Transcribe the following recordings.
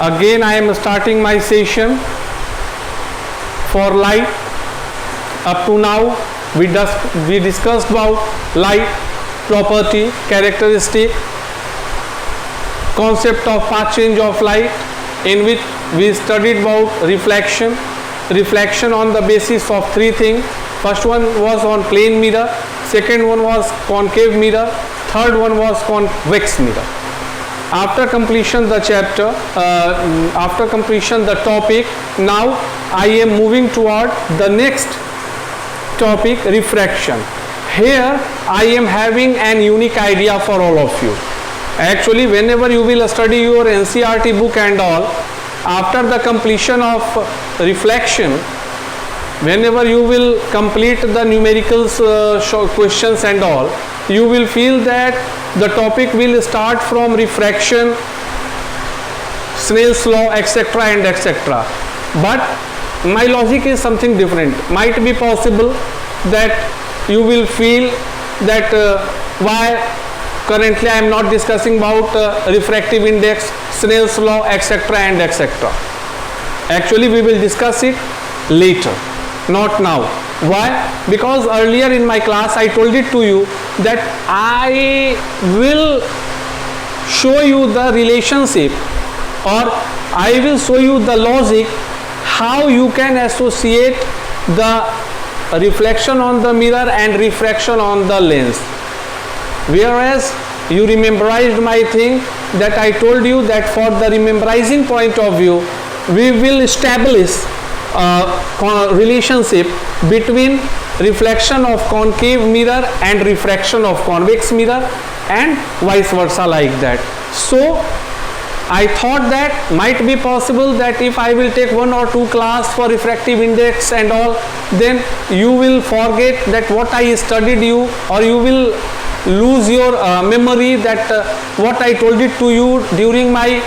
Again I am starting my session for light. Up to now we discussed about light, property, characteristic, concept of path change of light, in which we studied about reflection on the basis of three things. First one was on plane mirror, second one was concave mirror, third one was convex mirror. After completion the chapter, after completion the topic, now I am moving toward the next topic, refraction. Here I am having an unique idea for all of you. Actually, whenever you will study your NCERT book and all, after the completion of reflection, whenever you will complete the numericals questions and all, you will feel that the topic will start from refraction, Snell's law, etc. and etc. But my logic is something different. Might be possible that you will feel that why currently I am not discussing about refractive index, Snell's law, etc. and etc. Actually we will discuss it later, not now. Why? Because earlier in my class I told it to you that I will show you the relationship, or I will show you the logic how you can associate the reflection on the mirror and refraction on the lens. Whereas you memorized my thing that I told you that for the memorizing point of view, we will establish a relationship between reflection of concave mirror and refraction of convex mirror, and vice versa like that. So I thought that might be possible that if I will take one or two class for refractive index and all, then you will forget that what I studied you, or you will lose your memory that what I told it to you during my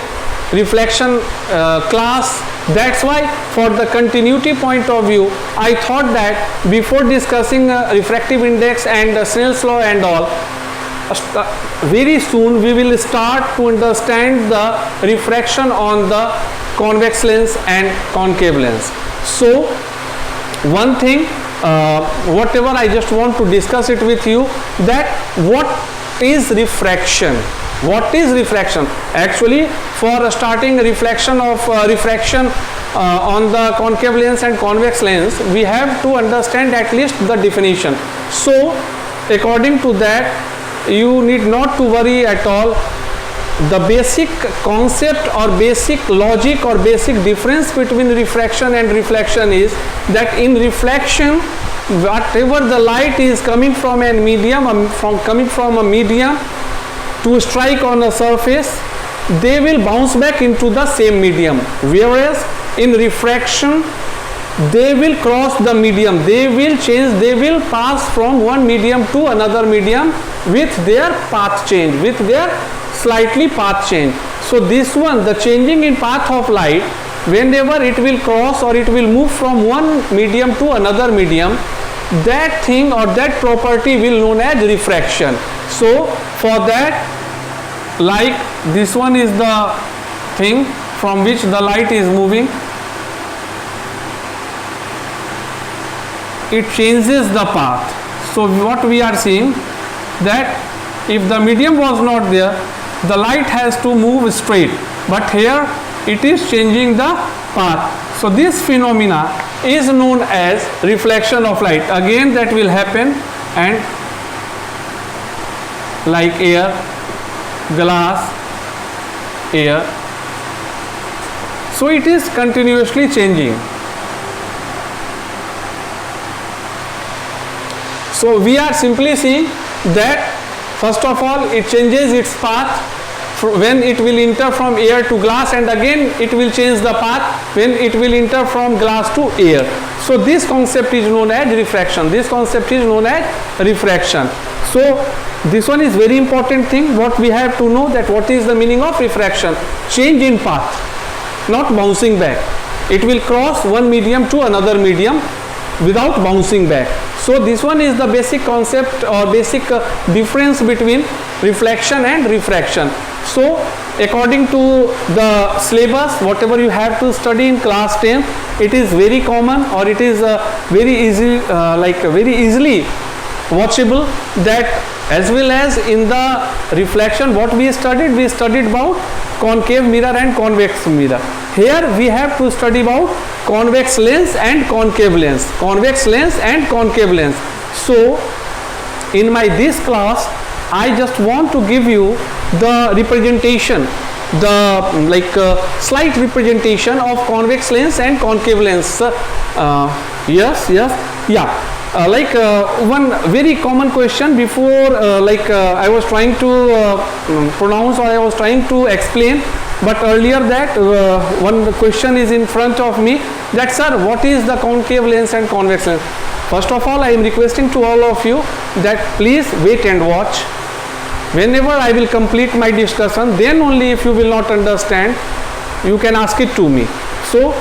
reflection class. That's why for the continuity point of view, I thought that before discussing refractive index and Snell's law and all, very soon we will start to understand the refraction on the convex lens and concave lens. So one thing, whatever I just want to discuss it with you, that what is refraction? What is refraction? Actually, for starting reflection of refraction on the concave lens and convex lens, we have to understand at least the definition. So according to that, you need not to worry at all. The basic concept or basic logic or basic difference between refraction and reflection is that in reflection, whatever the light is coming from a medium, coming from a medium to strike on a surface, they will bounce back into the same medium. Whereas in refraction, they will cross the medium, they will change, they will pass from one medium to another medium with their path change, with their slightly path change. So this one, the changing in path of light, whenever it will cross or it will move from one medium to another medium, that thing or that property will known as refraction. So for that, like this one is the thing from which the light is moving, it changes the path. So what we are seeing, that if the medium was not there, the light has to move straight, but here it is changing the path. So this phenomena is known as reflection of light. Again that will happen, and like air, glass, air. So it is continuously changing. So we are simply seeing that first of all it changes its path when it will enter from air to glass, and again it will change the path when it will enter from glass to air. So this concept is known as refraction. This concept is known as refraction. So this one is very important thing. What we have to know, that what is the meaning of refraction? Change in path, not bouncing back. It will cross one medium to another medium without bouncing back. So this one is the basic concept or basic difference between reflection and refraction. So according to the syllabus, whatever you have to study in class 10, it is very common, or it is very easy, very easily watchable. That as well as in the reflection, what we studied about concave mirror and convex mirror. Here we have to study about convex lens and concave lens, convex lens and concave lens. So in my this class, I just want to give you the representation, the slight representation of convex lens and concave lens. One very common question before, I was trying to pronounce, or I was trying to explain, but earlier that one question is in front of me, that sir, what is the concave lens and convex lens? First of all, I am requesting to all of you that please wait and watch. Whenever I will complete my discussion, then only if you will not understand, you can ask it to me. So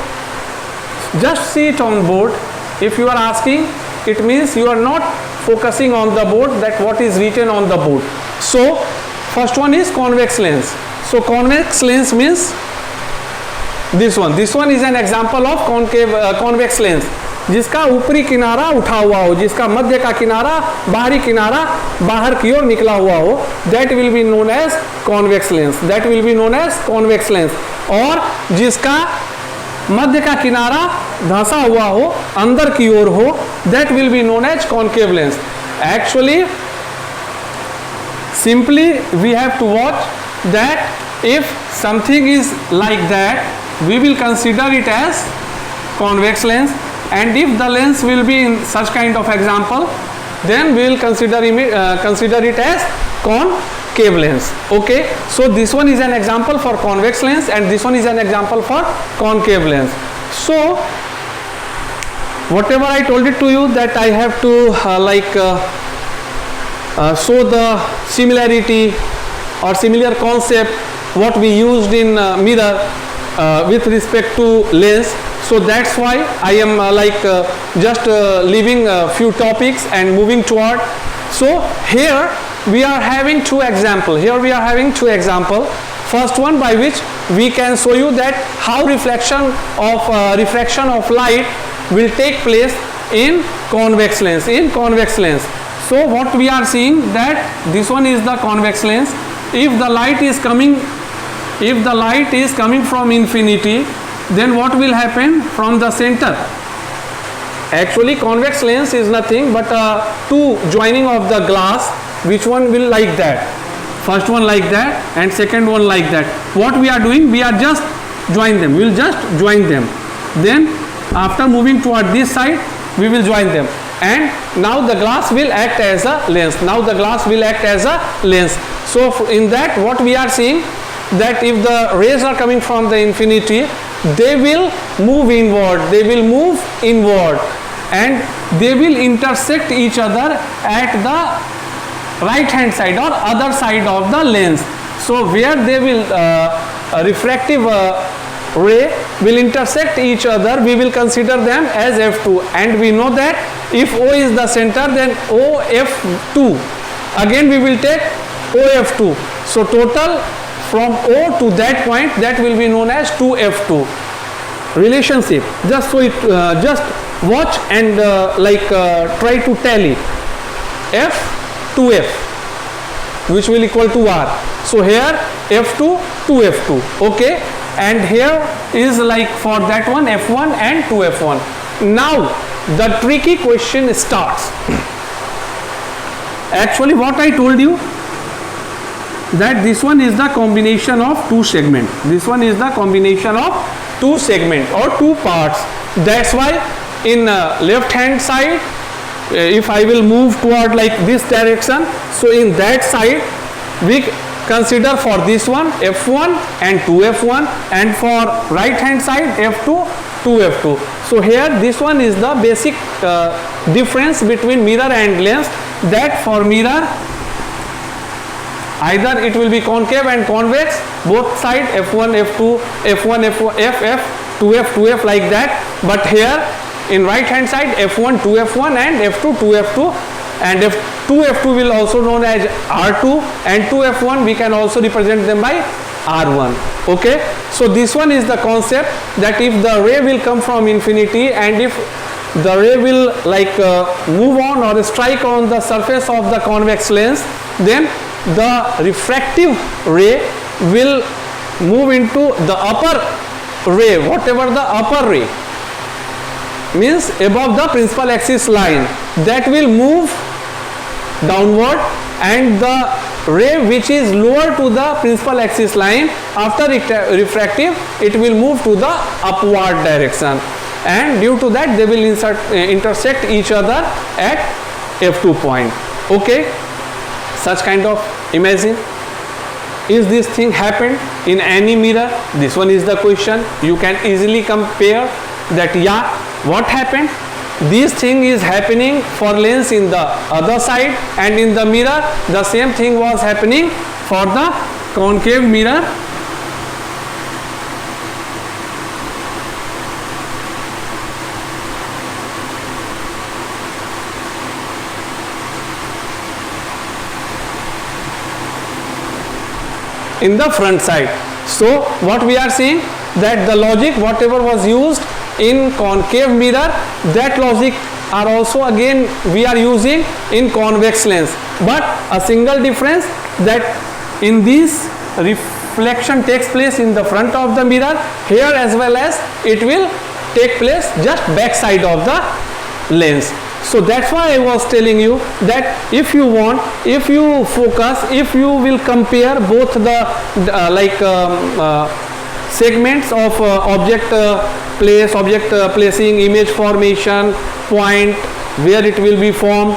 just see it on board. If you are asking, it means you are not focusing on the board, that what is written on the board. So first one is convex lens. So convex lens means this one. This one is an example of convex lens, जिसका ऊपरी किनारा उठा हुआ हो, जिसका मध्य का किनारा, बाहरी किनारा बाहर की ओर निकला हुआ हो, that will be known as convex lens. That will be known as convex lens. और जिसका मध्य का किनारा धंसा हुआ हो, अंदर की ओर हो, that will be known as concave lens. Actually, simply we have to watch that if something is like that, we will consider it as convex lens, and if the lens will be in such kind of example, then we will consider it as concave lens. Okay, so this one is an example for convex lens, and this one is an example for concave lens. So whatever I told it to you, that I have to show the similarity or similar concept what we used in mirror with respect to lens. So that's why I am just leaving a few topics and moving toward. So here we are having two examples. First one, by which we can show you that how reflection of light will take place in convex lens. So what we are seeing, that this one is the convex lens. If the light is coming from infinity, then what will happen from the center? Actually, convex lens is nothing but two joining of the glass. Which one will like that? First one like that, and second one like that. What we are doing, we are just join them. We will just join them. Then after moving toward this side, we will join them. And now the glass will act as a lens. So in that, what we are seeing, that if the rays are coming from the infinity, they will move inward, and they will intersect each other at the right hand side or other side of the lens. So where they will refractive ray will intersect each other, we will consider them as F2, and we know that if O is the center, then OF2, again we will take OF2. So total from O to that point, that will be known as 2F2 relationship. Just so it just watch and try to tally F to F, which will equal to R. So here F2 to F2. Okay, and here is like for that one F1 and 2F1. Now the tricky question starts. Actually, what I told you, that this one is the combination of two segment. Or two parts. That's why in left hand side, if I will move toward like this direction, so in that side we consider for this one F1 and 2F1, and for right hand side F2, 2F2. So here this one is the basic difference between mirror and lens, that for mirror either it will be concave and convex, both side F1, F2, F1, F1, FF, 2F, 2F like that. But here in right hand side F1, 2F1 and F2, 2F2, and F2, F2 will also known as R2, and 2F1 we can also represent them by R1. Okay, so this one is the concept, that if the ray will come from infinity and if the ray will like move on or strike on the surface of the convex lens, then the refractive ray will move into the upper ray, whatever the upper ray means above the principal axis line, that will move downward, and the ray which is lower to the principal axis line, after refractive, it will move to the upward direction, and due to that they will intersect each other at F2 point. Okay, such kind of imagine. Is this thing happened in any mirror? This one is the question. You can easily compare that, yeah, what happened? This thing is happening for lens in the other side, and in the mirror the same thing was happening for the concave mirror. In the front side. So what we are seeing, that the logic whatever was used in concave mirror, that logic are also again we are using in convex lens, but a single difference, that in this reflection takes place in the front of the mirror, here as well as it will take place just back side of the lens. So that's why I was telling you that if you want, if you focus, if you will compare both the segments of object placing, image formation, point where it will be formed,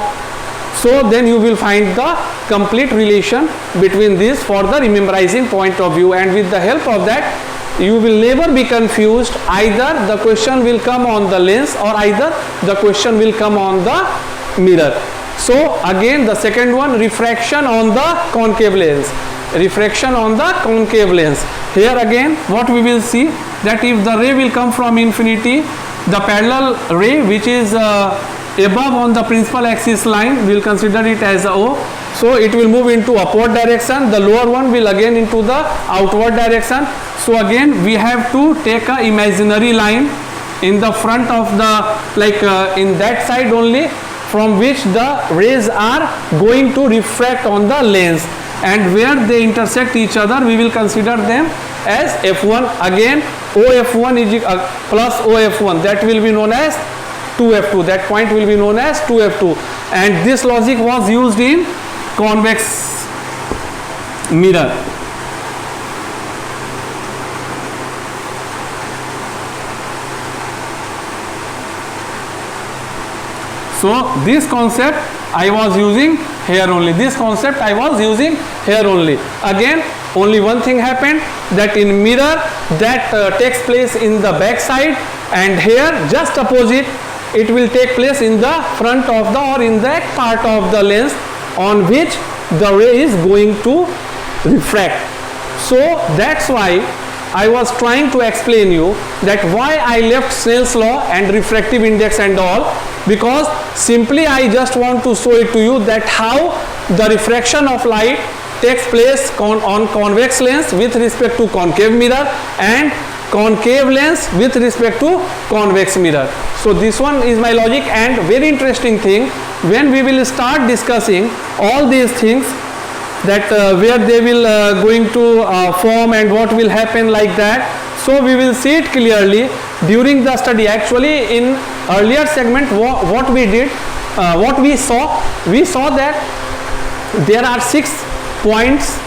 so then you will find the complete relation between this for the memorizing point of view, and with the help of that you will never be confused. Either the question will come on the lens or either the question will come on the mirror. So again the second one, refraction on the concave lens. Refraction on the concave lens. Here again what we will see, that if the ray will come from infinity, the parallel ray which is above on the principal axis line, we will consider it as O. So it will move into upward direction, the lower one will again into the outward direction. So again we have to take a imaginary line in the front of the in that side only, from which the rays are going to refract on the lens, and where they intersect each other we will consider them as F1. Again OF1 is plus OF1, that will be known as 2F2, that point will be known as 2F2, and this logic was used in convex mirror. So this concept I was using here only, this concept I was using here only. Again only one thing happened, that in mirror that takes place in the back side, and here just opposite, it will take place in the front of the or in that part of the lens on which the ray is going to refract. So that's why I was trying to explain you that why I left Snell's law and refractive index and all, because simply I just want to show it to you that how the refraction of light takes place on convex lens with respect to concave mirror, and concave lens with respect to convex mirror. So this one is my logic, and very interesting thing, when we will start discussing all these things, that where they will going to form and what will happen like that, so we will see it clearly during the study. Actually in earlier segment what we did, what we saw that there are 6 points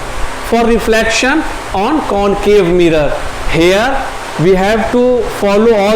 for reflection on concave mirror. Here we have to follow all